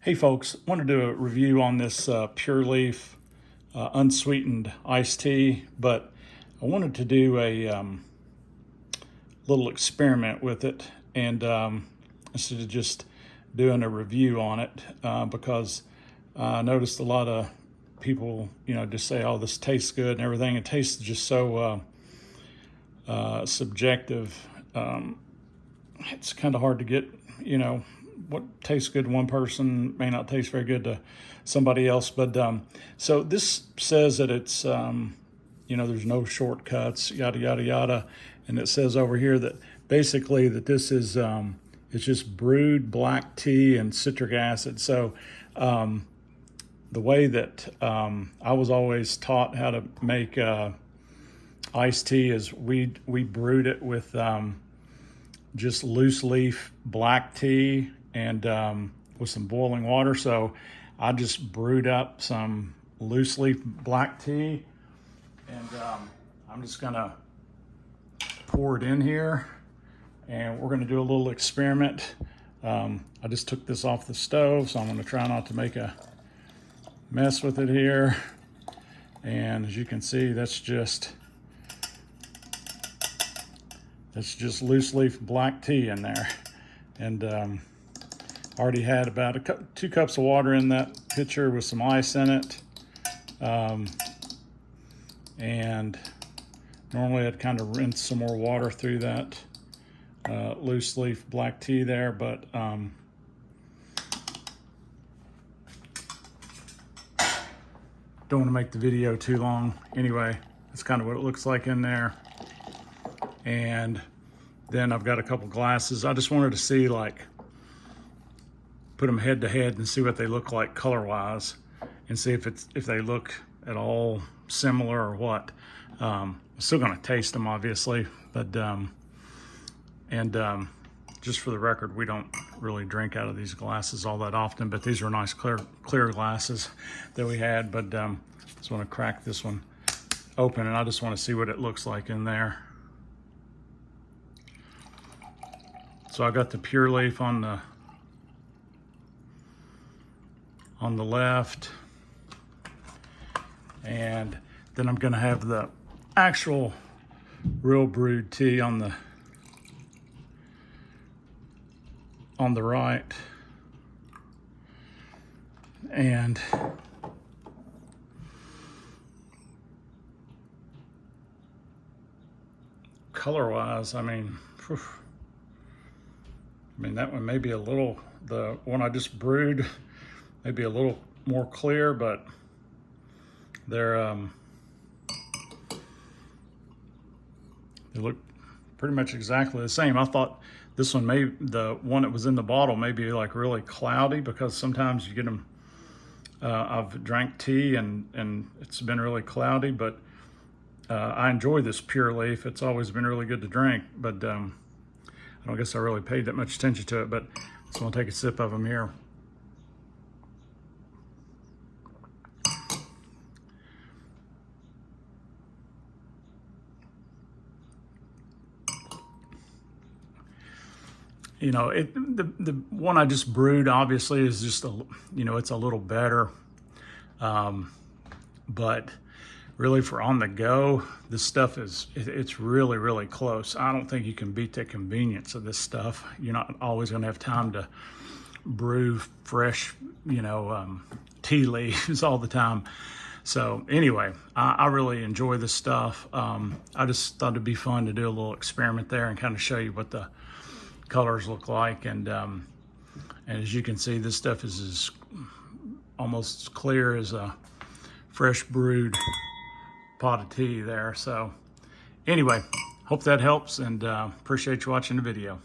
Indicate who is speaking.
Speaker 1: Hey folks, want to do a review on this Pure Leaf unsweetened iced tea, but I wanted to do a little experiment with it, and instead of just doing a review on it, because I noticed a lot of people, just say, "Oh, this tastes good" and everything. It tastes just so subjective. It's kind of hard to get, what tastes good to one person may not taste very good to somebody else. But so this says that it's, there's no shortcuts, yada, yada, yada. And it says over here that basically that this is, it's just brewed black tea and citric acid. So the way that I was always taught how to make iced tea is we brewed it with just loose leaf black tea and with some boiling water. So I just brewed up some loose leaf black tea, and I'm just gonna pour it in here, and we're gonna do a little experiment. I just took this off the stove, so I'm gonna try not to make a mess with it here. And as you can see, that's just loose leaf black tea in there. And already had about 2 cups of water in that pitcher with some ice in it. And normally I'd kind of rinse some more water through that loose leaf black tea there, but don't want to make the video too long. Anyway, that's kind of what it looks like in there. And then I've got a couple glasses. I just wanted to see, put them head to head and see what they look like color wise, and see if they look at all similar or what. I'm still going to taste them, obviously, but just for the record, we don't really drink out of these glasses all that often, but these are nice clear glasses that we had. But just want to crack this one open, and I just want to see what it looks like in there. So I got the Pure Leaf on the left, and then I'm gonna have the actual real brewed tea on the right. And color-wise, I mean, that one may be a little, the one I just brewed, maybe a little more clear, but they're they look pretty much exactly the same. I thought this one the one that was in the bottle may be really cloudy, because sometimes you get them, I've drank tea and it's been really cloudy, but I enjoy this Pure Leaf. It's always been really good to drink, but I don't guess I really paid that much attention to it. But so I'll take a sip of them here. The one I just brewed obviously is just it's a little better, but really for on the go, this stuff it's really, really close. I don't think you can beat the convenience of this stuff. You're not always going to have time to brew fresh, tea leaves all the time. So anyway, I really enjoy this stuff. I just thought it'd be fun to do a little experiment there and kind of show you what the colors look like. And as you can see, this stuff is almost as clear as a fresh brewed pot of tea there. So anyway, hope that helps, and appreciate you watching the video.